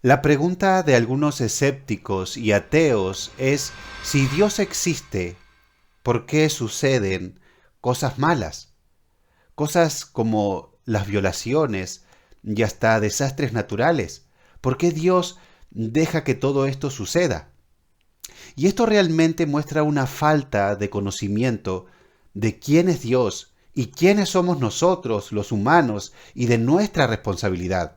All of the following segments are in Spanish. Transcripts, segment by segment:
La pregunta de algunos escépticos y ateos es, si Dios existe, ¿por qué suceden cosas malas? Cosas como las violaciones y hasta desastres naturales. ¿Por qué Dios deja que todo esto suceda? Y esto realmente muestra una falta de conocimiento de quién es Dios y quiénes somos nosotros, los humanos, y de nuestra responsabilidad.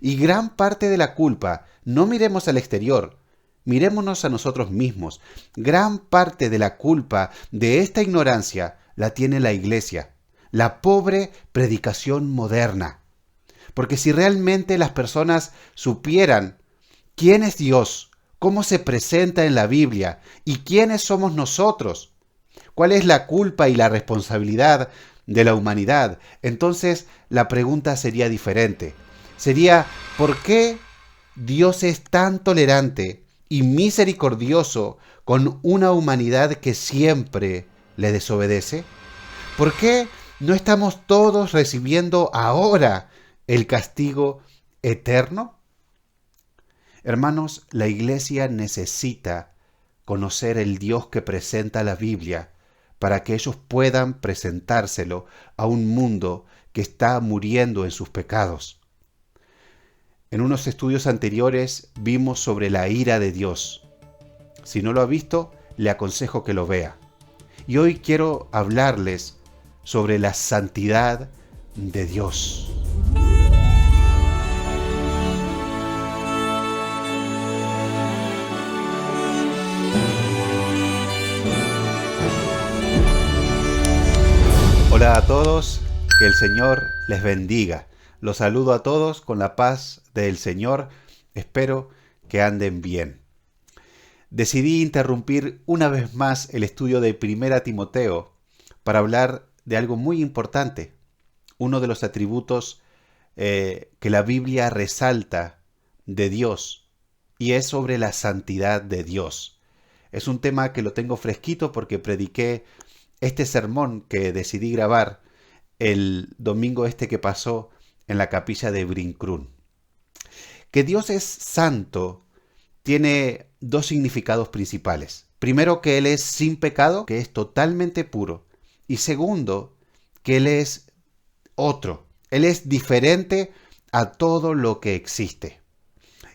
Y gran parte de la culpa, no miremos al exterior, mirémonos a nosotros mismos. Gran parte de la culpa de esta ignorancia la tiene la iglesia, la pobre predicación moderna. Porque si realmente las personas supieran quién es Dios, cómo se presenta en la Biblia y quiénes somos nosotros, cuál es la culpa y la responsabilidad de la humanidad, entonces la pregunta sería diferente. Sería, ¿por qué Dios es tan tolerante y misericordioso con una humanidad que siempre le desobedece? ¿Por qué no estamos todos recibiendo ahora el castigo eterno? Hermanos, la iglesia necesita conocer el Dios que presenta la Biblia para que ellos puedan presentárselo a un mundo que está muriendo en sus pecados. En unos estudios anteriores vimos sobre la ira de Dios. Si no lo ha visto, le aconsejo que lo vea. Y hoy quiero hablarles sobre la santidad de Dios. Hola a todos, que el Señor les bendiga. Los saludo a todos con la paz del Señor. Espero que anden bien. Decidí interrumpir una vez más el estudio de Primera Timoteo para hablar de algo muy importante, uno de los atributos que la Biblia resalta de Dios, y es sobre la santidad de Dios. Es un tema que lo tengo fresquito porque prediqué este sermón que decidí grabar el domingo que pasó en la capilla de Brincrún. Que Dios es santo tiene dos significados principales. Primero, que Él es sin pecado, que es totalmente puro. Y segundo, que Él es otro. Él es diferente a todo lo que existe.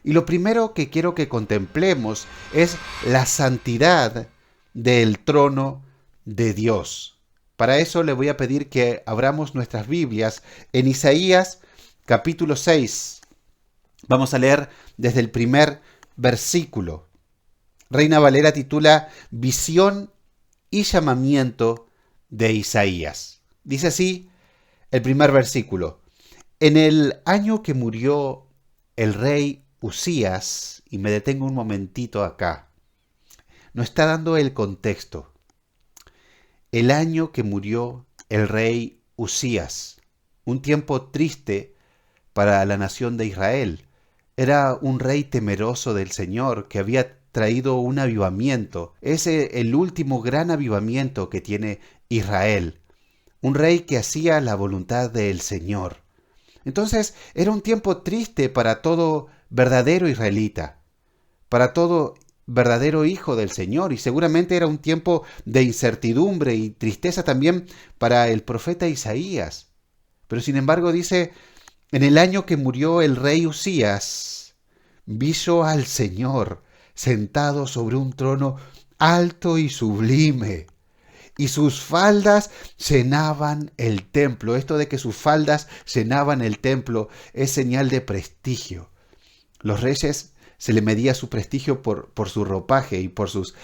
Y lo primero que quiero que contemplemos es la santidad del trono de Dios. Para eso le voy a pedir que abramos nuestras Biblias en Isaías capítulo 6. Vamos a leer desde el primer versículo. Reina Valera titula Visión y llamamiento de Isaías. Dice así el primer versículo. En el año que murió el rey Usías, y me detengo un momentito acá, nos está dando el contexto. El año que murió el rey Usías, un tiempo triste para la nación de Israel. Era un rey temeroso del Señor que había traído un avivamiento. Es el último gran avivamiento que tiene Israel. Un rey que hacía la voluntad del Señor. Entonces era un tiempo triste para todo verdadero israelita, para todo verdadero hijo del Señor, y seguramente era un tiempo de incertidumbre y tristeza también para el profeta Isaías. Pero sin embargo dice, en el año que murió el rey Usías, vi yo al Señor sentado sobre un trono alto y sublime, y sus faldas llenaban el templo. Esto de que sus faldas llenaban el templo es señal de prestigio. Los reyes se le medía su prestigio por su ropaje y por sus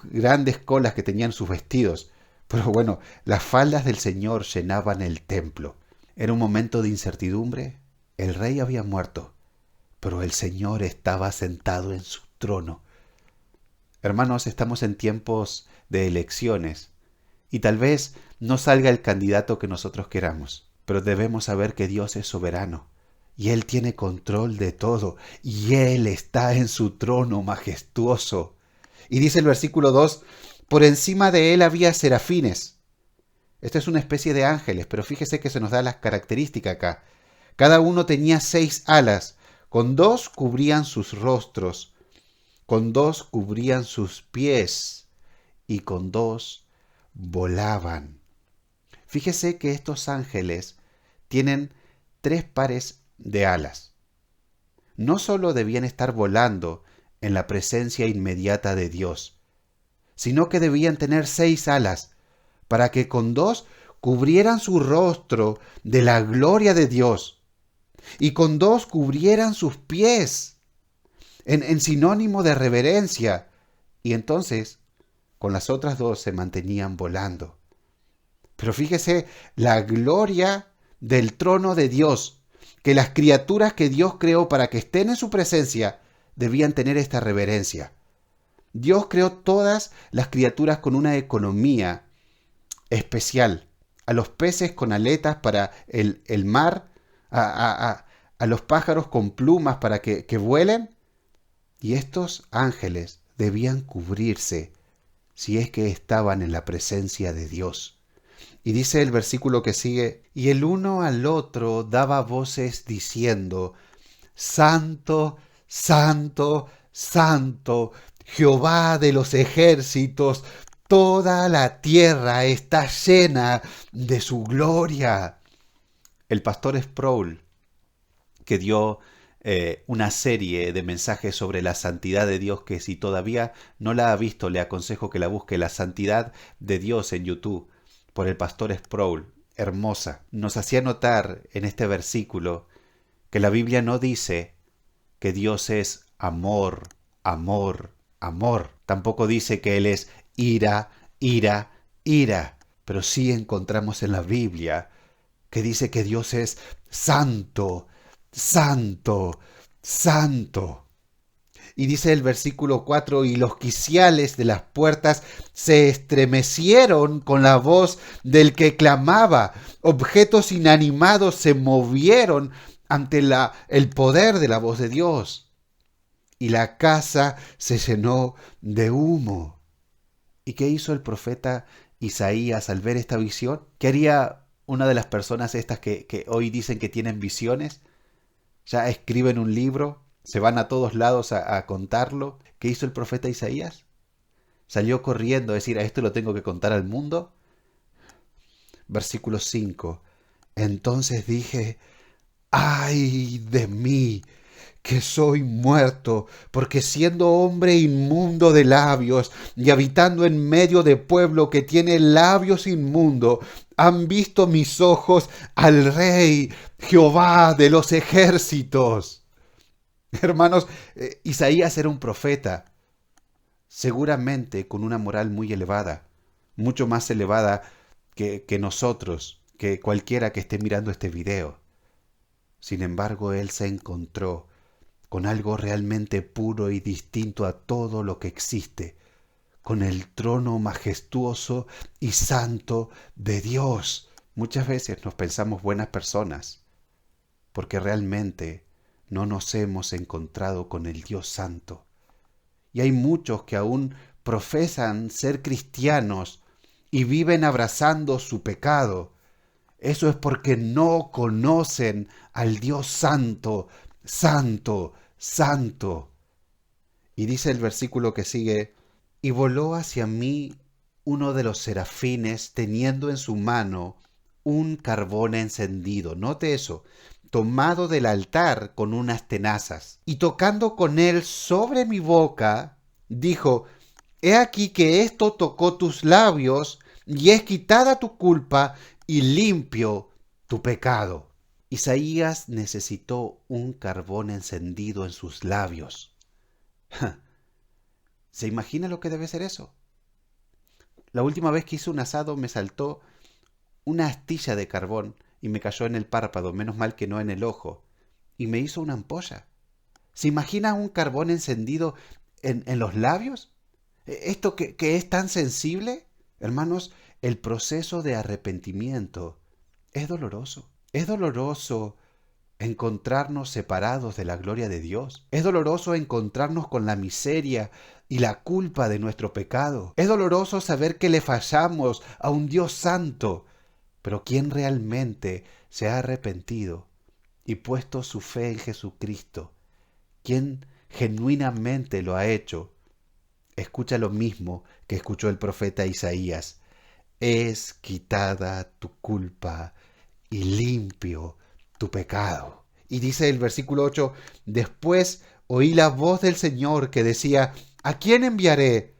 grandes colas que tenían sus vestidos. Pero bueno, las faldas del Señor llenaban el templo. Era un momento de incertidumbre. El rey había muerto, pero el Señor estaba sentado en su trono. Hermanos, estamos en tiempos de elecciones y tal vez no salga el candidato que nosotros queramos, pero debemos saber que Dios es soberano y Él tiene control de todo y Él está en su trono majestuoso. Y dice el versículo 2, por encima de Él había serafines. Esta es una especie de ángeles, pero fíjese que se nos da las características acá. Cada uno tenía 6 alas, Con 2 cubrían sus rostros, con 2 cubrían sus pies y con 2 volaban. Fíjese que estos ángeles tienen 3 pares de alas. No solo debían estar volando en la presencia inmediata de Dios, sino que debían tener 6 alas para que con 2 cubrieran su rostro de la gloria de Dios y con 2 cubrieran sus pies en sinónimo de reverencia, y entonces con las otras 2 se mantenían volando. Pero fíjese la gloria del trono de Dios, que las criaturas que Dios creó para que estén en su presencia debían tener esta reverencia. Dios creó todas las criaturas con una economía especial. A los peces con aletas para el mar, a los pájaros con plumas para que vuelen. Y estos ángeles debían cubrirse si es que estaban en la presencia de Dios. Y dice el versículo que sigue, y el uno al otro daba voces diciendo, Santo, Santo, Santo, Jehová de los ejércitos, toda la tierra está llena de su gloria. El pastor Sproul, que dio una serie de mensajes sobre la santidad de Dios, que si todavía no la ha visto, le aconsejo que la busque, La Santidad de Dios en YouTube, por el pastor Sproul, hermosa. Nos hacía notar en este versículo que la Biblia no dice que Dios es amor, amor, amor. Tampoco dice que Él es ira, ira, ira. Pero sí encontramos en la Biblia que dice que Dios es santo, santo, santo. Y dice el versículo 4, y los quiciales de las puertas se estremecieron con la voz del que clamaba. Objetos inanimados se movieron ante el poder de la voz de Dios. Y la casa se llenó de humo. ¿Y qué hizo el profeta Isaías al ver esta visión? ¿Qué haría una de las personas estas que hoy dicen que tienen visiones? Ya escriben un libro, se van a todos lados a contarlo. ¿Qué hizo el profeta Isaías? Salió corriendo a decir, a esto lo tengo que contar al mundo. Versículo 5. Entonces dije, ¡ay de mí, que soy muerto! Porque siendo hombre inmundo de labios y habitando en medio de pueblo que tiene labios inmundos, han visto mis ojos al Rey, Jehová de los ejércitos. Hermanos, Isaías era un profeta, seguramente con una moral muy elevada, mucho más elevada que nosotros, que cualquiera que esté mirando este video. Sin embargo, él se encontró con algo realmente puro y distinto a todo lo que existe, con el trono majestuoso y santo de Dios. Muchas veces nos pensamos buenas personas, porque realmente no nos hemos encontrado con el Dios Santo. Y hay muchos que aún profesan ser cristianos y viven abrazando su pecado. Eso es porque no conocen al Dios Santo, Santo, Santo. Y dice el versículo que sigue, y voló hacia mí uno de los serafines teniendo en su mano un carbón encendido. Note eso, tomado del altar con unas tenazas. Y tocando con él sobre mi boca, dijo, he aquí que esto tocó tus labios, y es quitada tu culpa, y limpio tu pecado. Isaías necesitó un carbón encendido en sus labios. ¿Se imagina lo que debe ser eso? La última vez que hice un asado me saltó una astilla de carbón y me cayó en el párpado, menos mal que no en el ojo, y me hizo una ampolla. ¿Se imagina un carbón encendido en los labios? ¿Esto que es tan sensible? Hermanos, el proceso de arrepentimiento es doloroso. Es doloroso encontrarnos separados de la gloria de Dios. Es doloroso encontrarnos con la miseria y la culpa de nuestro pecado. Es doloroso saber que le fallamos a un Dios santo. Pero quien realmente se ha arrepentido y puesto su fe en Jesucristo quien genuinamente lo ha hecho, escucha lo mismo que escuchó el profeta Isaías. Es quitada tu culpa y limpio tu pecado. Y dice el versículo 8, después oí la voz del Señor que decía, ¿a quién enviaré?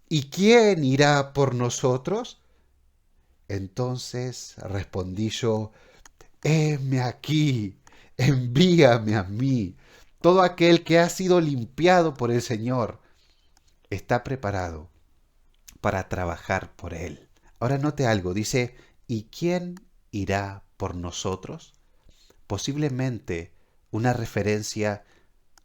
¿Y quién irá por nosotros? Entonces respondí yo, heme aquí, envíame a mí. Todo aquel que ha sido limpiado por el Señor está preparado para trabajar por Él. Ahora note algo, dice, ¿y quién irá por nosotros? Posiblemente una referencia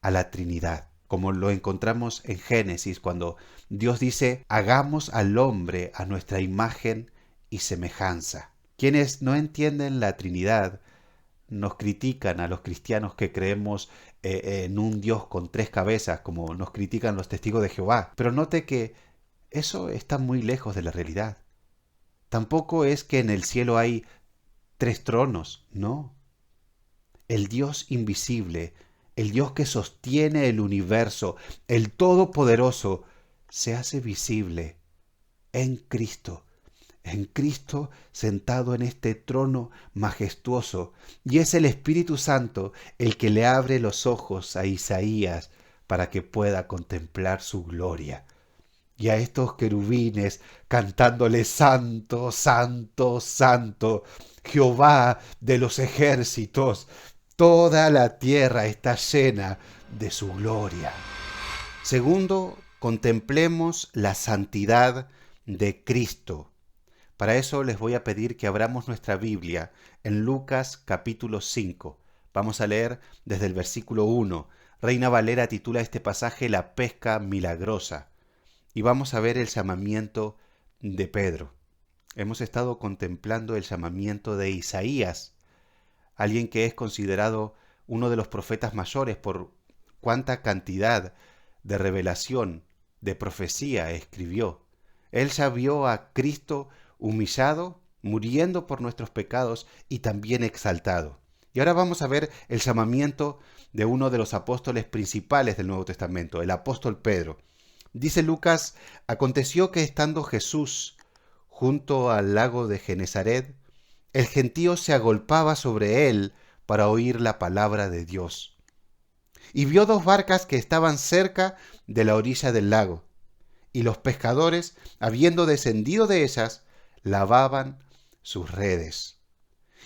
a la Trinidad, como lo encontramos en Génesis, cuando Dios dice, hagamos al hombre a nuestra imagen y semejanza. Quienes no entienden la Trinidad nos critican a los cristianos que creemos en un Dios con tres cabezas, como nos critican los testigos de Jehová. Pero note que eso está muy lejos de la realidad. Tampoco es que en el cielo hay tres tronos, no. El Dios invisible, el Dios que sostiene el universo, el Todopoderoso, se hace visible en Cristo sentado en este trono majestuoso, y es el Espíritu Santo el que le abre los ojos a Isaías para que pueda contemplar su gloria. Y a estos querubines cantándole Santo, Santo, Santo, Jehová de los ejércitos, toda la tierra está llena de su gloria. Segundo, contemplemos la santidad de Cristo. Para eso les voy a pedir que abramos nuestra Biblia en Lucas capítulo 5. Vamos a leer desde el versículo 1. Reina Valera titula este pasaje La pesca milagrosa. Y vamos a ver el llamamiento de Pedro. Hemos estado contemplando el llamamiento de Isaías, alguien que es considerado uno de los profetas mayores por cuánta cantidad de revelación, de profecía escribió. Él ya vio a Cristo humillado, muriendo por nuestros pecados y también exaltado. Y ahora vamos a ver el llamamiento de uno de los apóstoles principales del Nuevo Testamento, el apóstol Pedro. Dice Lucas, aconteció que estando Jesús junto al lago de Genezaret, el gentío se agolpaba sobre él para oír la palabra de Dios. Y vio dos barcas que estaban cerca de la orilla del lago, y los pescadores, habiendo descendido de ellas, lavaban sus redes.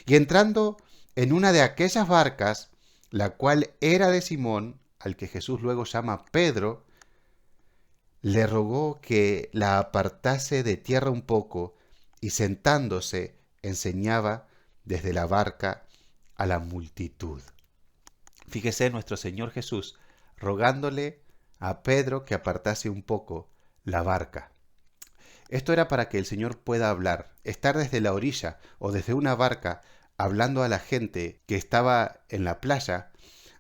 Y entrando en una de aquellas barcas, la cual era de Simón, al que Jesús luego llama Pedro, le rogó que la apartase de tierra un poco, y sentándose enseñaba desde la barca a la multitud. Fíjese nuestro Señor Jesús rogándole a Pedro que apartase un poco la barca. Esto era para que el Señor pueda hablar, estar desde la orilla o desde una barca hablando a la gente que estaba en la playa,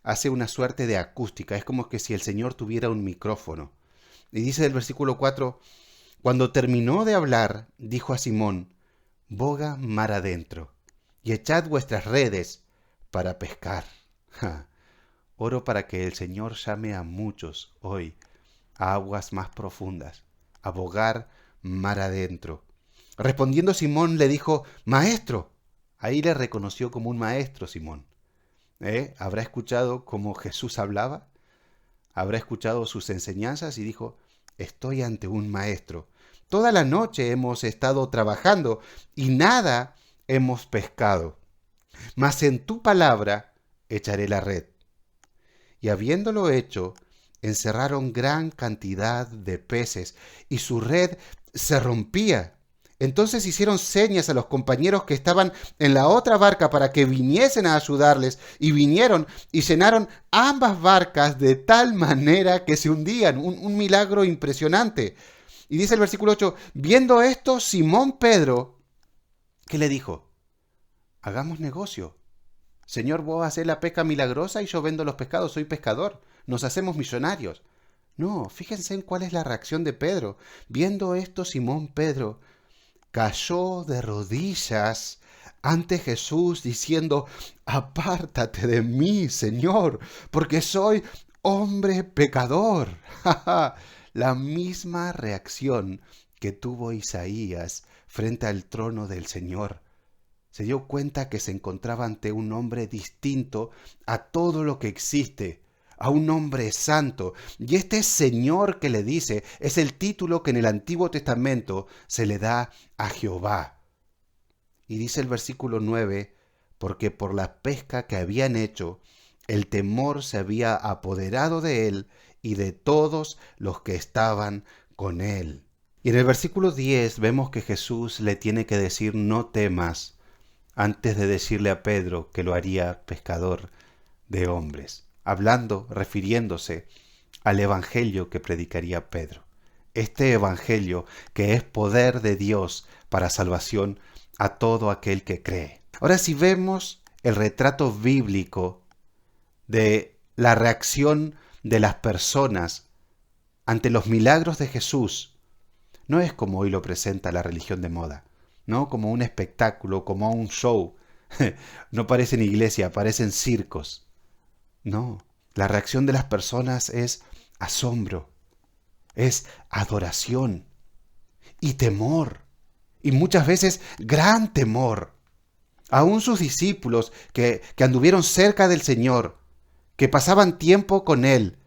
hace una suerte de acústica, es como que si el Señor tuviera un micrófono. Y dice el versículo 4, cuando terminó de hablar, dijo a Simón, boga mar adentro y echad vuestras redes para pescar. Oro para que el Señor llame a muchos hoy a aguas más profundas, a bogar mar adentro. Respondiendo Simón le dijo, Maestro. Ahí le reconoció como un maestro Simón. ¿Habrá escuchado cómo Jesús hablaba? ¿Habrá escuchado sus enseñanzas? Y dijo, estoy ante un maestro. Toda la noche hemos estado trabajando y nada hemos pescado. Mas en tu palabra echaré la red. Y habiéndolo hecho, encerraron gran cantidad de peces y su red se rompía. Entonces hicieron señas a los compañeros que estaban en la otra barca para que viniesen a ayudarles, y vinieron y llenaron ambas barcas de tal manera que se hundían. Un milagro impresionante. Y dice el versículo 8, viendo esto, Simón Pedro, ¿qué le dijo? Hagamos negocio. Señor, vos hacés la pesca milagrosa y yo vendo los pescados, soy pescador. Nos hacemos millonarios. No, fíjense en cuál es la reacción de Pedro. Viendo esto, Simón Pedro cayó de rodillas ante Jesús diciendo, apártate de mí, Señor, porque soy hombre pecador. La misma reacción que tuvo Isaías frente al trono del Señor. Se dio cuenta que se encontraba ante un hombre distinto a todo lo que existe, a un hombre santo. Y este Señor que le dice es el título que en el Antiguo Testamento se le da a Jehová. Y dice el versículo 9, porque por la pesca que habían hecho, el temor se había apoderado de él y de todos los que estaban con él. Y en el versículo 10 vemos que Jesús le tiene que decir no temas, antes de decirle a Pedro que lo haría pescador de hombres, refiriéndose al evangelio que predicaría Pedro. Este evangelio que es poder de Dios para salvación a todo aquel que cree. Ahora, si vemos el retrato bíblico de la reacción de las personas ante los milagros de Jesús, no es como hoy lo presenta la religión de moda, no como un espectáculo, como un show. No parecen iglesia, parecen circos. No, la reacción de las personas es asombro, es adoración y temor, y muchas veces gran temor. Aún sus discípulos que anduvieron cerca del Señor, que pasaban tiempo con Él,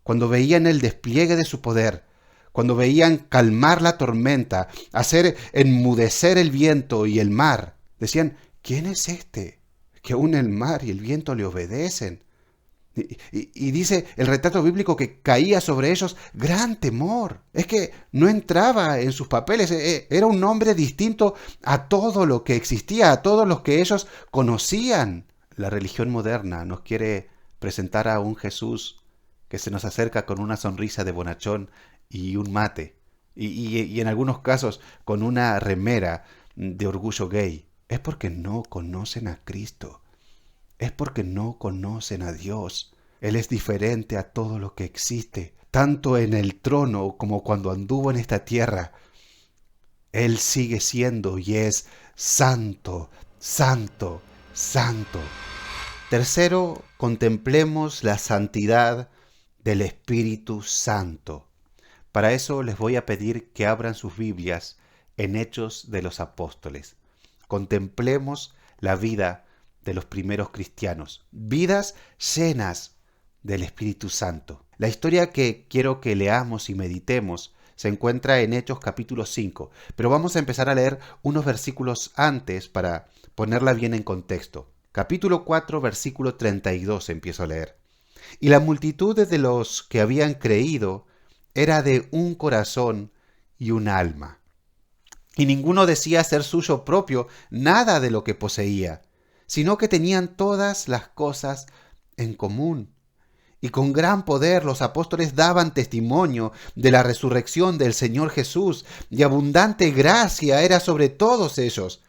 cuando veían el despliegue de su poder, cuando veían calmar la tormenta, hacer enmudecer el viento y el mar, decían, ¿quién es este que aún el mar y el viento le obedecen? Y dice el retrato bíblico que caía sobre ellos gran temor. Es que no entraba en sus papeles, era un hombre distinto a todo lo que existía, a todos los que ellos conocían. La religión moderna nos quiere presentar a un Jesús que se nos acerca con una sonrisa de bonachón y un mate, y en algunos casos con una remera de orgullo gay. Es porque no conocen a Cristo. Es porque no conocen a Dios. Él es diferente a todo lo que existe, tanto en el trono como cuando anduvo en esta tierra. Él sigue siendo y es santo, santo, santo. Tercero, contemplemos la santidad del Espíritu Santo. Para eso les voy a pedir que abran sus Biblias en Hechos de los Apóstoles. Contemplemos la vida de los primeros cristianos, vidas llenas del Espíritu Santo. La historia que quiero que leamos y meditemos se encuentra en Hechos capítulo 5, pero vamos a empezar a leer unos versículos antes para ponerla bien en contexto. Capítulo 4, versículo 32 empiezo a leer. Y la multitud de los que habían creído era de un corazón y un alma. Y ninguno decía ser suyo propio nada de lo que poseía, sino que tenían todas las cosas en común. Y con gran poder los apóstoles daban testimonio de la resurrección del Señor Jesús, y abundante gracia era sobre todos ellos.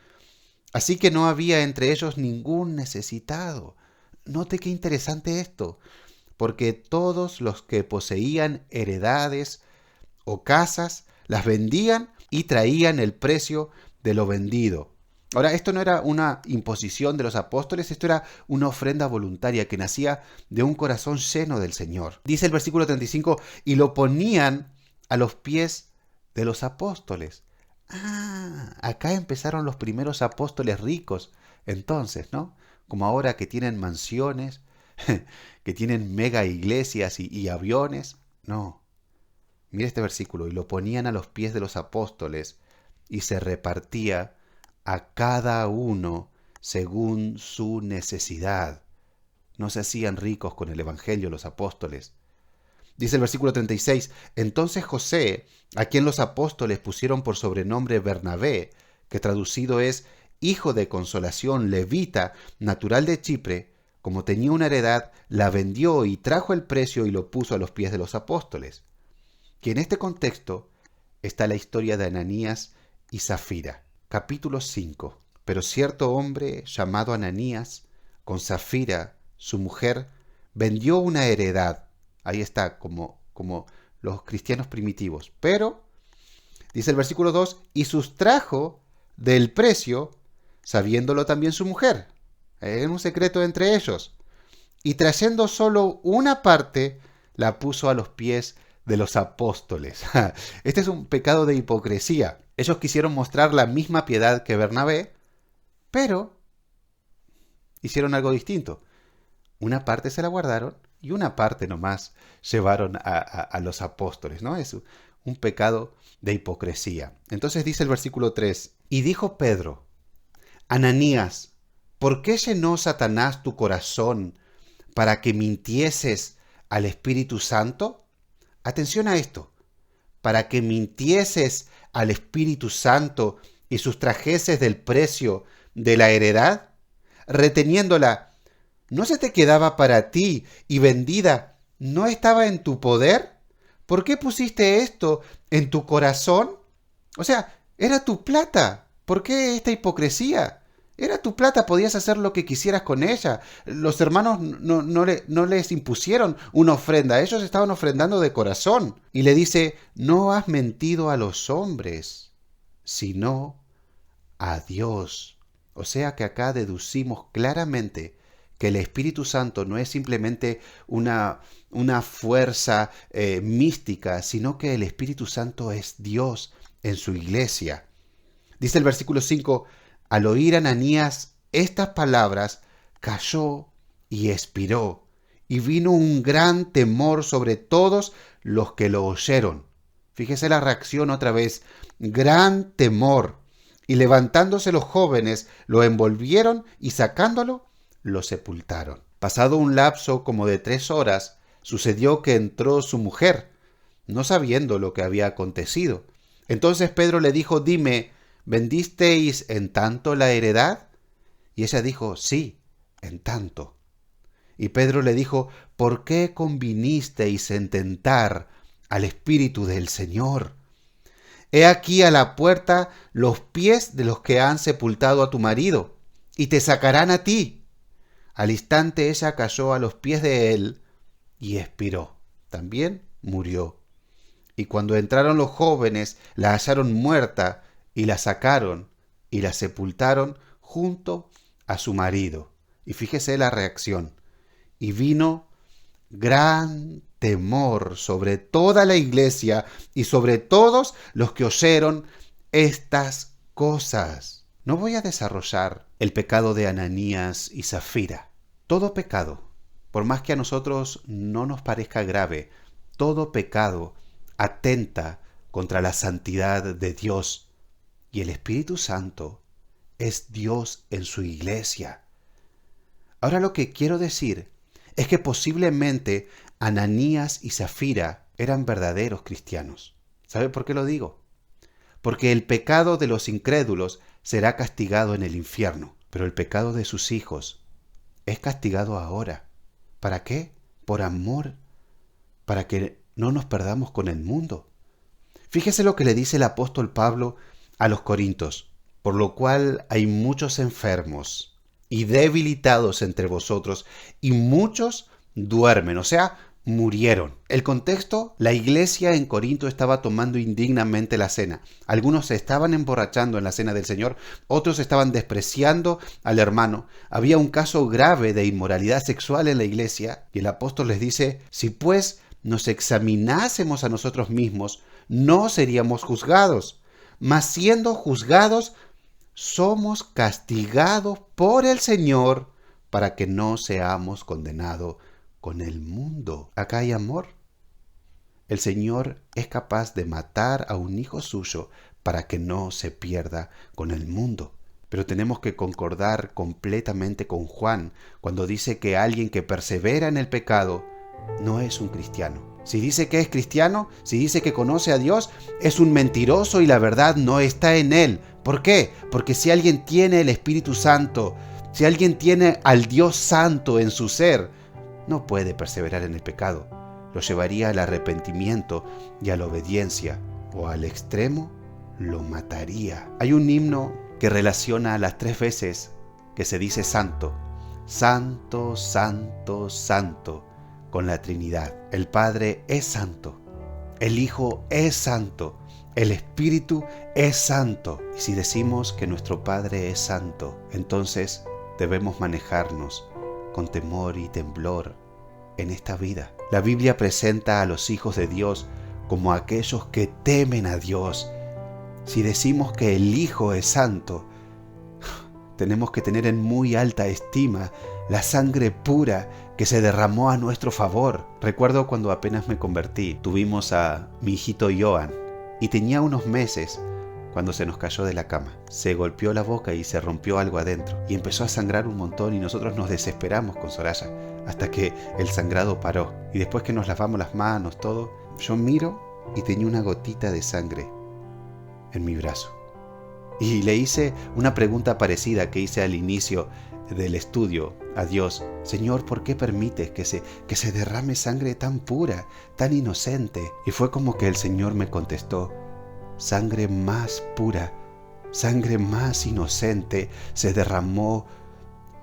Así que no había entre ellos ningún necesitado. Note qué interesante esto, porque todos los que poseían heredades o casas las vendían y traían el precio de lo vendido. Ahora, esto no era una imposición de los apóstoles, esto era una ofrenda voluntaria que nacía de un corazón lleno del Señor. Dice el versículo 35, y lo ponían a los pies de los apóstoles. Acá empezaron los primeros apóstoles ricos, entonces, ¿no? Como ahora que tienen mansiones, que tienen mega iglesias y aviones. No. Mira este versículo, y lo ponían a los pies de los apóstoles y se repartía a cada uno según su necesidad. No se hacían ricos con el evangelio los apóstoles. Dice el versículo 36, entonces José, a quien los apóstoles pusieron por sobrenombre Bernabé, que traducido es hijo de consolación, levita, natural de Chipre, como tenía una heredad, la vendió y trajo el precio y lo puso a los pies de los apóstoles. Que en este contexto está la historia de Ananías y Zafira. Capítulo 5. Pero cierto hombre llamado Ananías, con Zafira, su mujer, vendió una heredad. Ahí está, como los cristianos primitivos. Pero, dice el versículo 2, y sustrajo del precio, sabiéndolo también su mujer. Era un secreto entre ellos. Y trayendo solo una parte, la puso a los pies de los apóstoles. Este es un pecado de hipocresía. Ellos quisieron mostrar la misma piedad que Bernabé, pero hicieron algo distinto. Una parte se la guardaron y una parte nomás llevaron a los apóstoles, ¿no? Es un pecado de hipocresía. Entonces dice el versículo 3, y dijo Pedro, Ananías, ¿por qué llenó Satanás tu corazón para que mintieses al Espíritu Santo? Atención a esto, para que mintieses al Espíritu Santo y sustrajeses del precio de la heredad, reteniéndola, ¿no se te quedaba para ti y vendida no estaba en tu poder? ¿Por qué pusiste esto en tu corazón? O sea, era tu plata. ¿Por qué esta hipocresía? Era tu plata, podías hacer lo que quisieras con ella. Los hermanos no les impusieron una ofrenda, ellos estaban ofrendando de corazón. Y le dice, no has mentido a los hombres, sino a Dios. O sea que acá deducimos claramente que el Espíritu Santo no es simplemente una fuerza mística, sino que el Espíritu Santo es Dios en su iglesia. Dice el versículo 5, al oír Ananías estas palabras, cayó y expiró, y vino un gran temor sobre todos los que lo oyeron. Fíjese la reacción otra vez, gran temor. Y levantándose los jóvenes, lo envolvieron y sacándolo, lo sepultaron. Pasado un lapso como de 3 horas, sucedió que entró su mujer, no sabiendo lo que había acontecido. Entonces Pedro le dijo, dime, ¿vendisteis en tanto la heredad? Y ella dijo, sí, en tanto. Y Pedro le dijo, ¿por qué convinisteis en tentar al Espíritu del Señor? He aquí a la puerta los pies de los que han sepultado a tu marido, y te sacarán a ti. Al instante ella cayó a los pies de él y expiró. También murió. Y cuando entraron los jóvenes, la hallaron muerta, y la sacaron y la sepultaron junto a su marido. Y fíjese la reacción. Y vino gran temor sobre toda la iglesia y sobre todos los que oyeron estas cosas. No voy a desarrollar el pecado de Ananías y Zafira. Todo pecado, por más que a nosotros no nos parezca grave, todo pecado atenta contra la santidad de Dios. Y el Espíritu Santo es Dios en su iglesia. Ahora lo que quiero decir es que posiblemente Ananías y Zafira eran verdaderos cristianos. ¿Sabe por qué lo digo? Porque el pecado de los incrédulos será castigado en el infierno, pero el pecado de sus hijos es castigado ahora. ¿Para qué? Por amor, para que no nos perdamos con el mundo. Fíjese lo que le dice el apóstol Pablo a los Corintios, por lo cual hay muchos enfermos y debilitados entre vosotros, y muchos duermen, o sea, murieron. El contexto, la iglesia en Corinto estaba tomando indignamente la cena. Algunos se estaban emborrachando en la cena del Señor, otros estaban despreciando al hermano. Había un caso grave de inmoralidad sexual en la iglesia, y el apóstol les dice, si pues nos examinásemos a nosotros mismos, no seríamos juzgados. Mas siendo juzgados, somos castigados por el Señor para que no seamos condenados con el mundo. Acá hay amor. El Señor es capaz de matar a un hijo suyo para que no se pierda con el mundo. Pero tenemos que concordar completamente con Juan cuando dice que alguien que persevera en el pecado no es un cristiano. Si dice que es cristiano, si dice que conoce a Dios, es un mentiroso y la verdad no está en él. ¿Por qué? Porque si alguien tiene el Espíritu Santo, si alguien tiene al Dios Santo en su ser, no puede perseverar en el pecado. Lo llevaría al arrepentimiento y a la obediencia, o al extremo, lo mataría. Hay un himno que relaciona las 3 veces que se dice santo. Santo, santo, santo. Con la Trinidad. El Padre es santo, el Hijo es santo, el Espíritu es santo. Y si decimos que nuestro Padre es santo, entonces debemos manejarnos con temor y temblor en esta vida. La Biblia presenta a los hijos de Dios como aquellos que temen a Dios. Si decimos que el Hijo es santo, tenemos que tener en muy alta estima la sangre pura que se derramó a nuestro favor. Recuerdo cuando apenas me convertí, tuvimos a mi hijito Joan y tenía unos meses cuando se nos cayó de la cama. Se golpeó la boca y se rompió algo adentro y empezó a sangrar un montón y nosotros nos desesperamos con Soraya hasta que el sangrado paró. Y después que nos lavamos las manos, todo, yo miro y tenía una gotita de sangre en mi brazo. Y le hice una pregunta parecida que hice al inicio del estudio a Dios. Señor, ¿por qué permites que se derrame sangre tan pura, tan inocente? Y fue como que el Señor me contestó, sangre más pura, sangre más inocente se derramó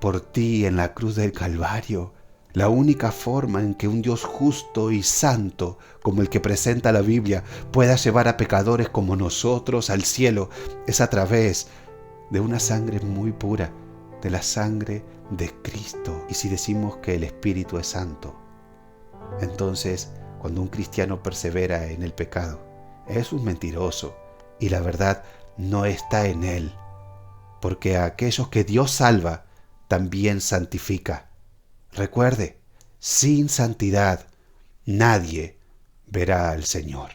por ti en la cruz del Calvario. La única forma en que un Dios justo y santo, como el que presenta la Biblia, pueda llevar a pecadores como nosotros al cielo, es a través de una sangre muy pura, de la sangre de Cristo. Y si decimos que el Espíritu es santo, entonces cuando un cristiano persevera en el pecado, es un mentiroso y la verdad no está en él, porque a aquellos que Dios salva, también santifica. Recuerde, sin santidad nadie verá al Señor.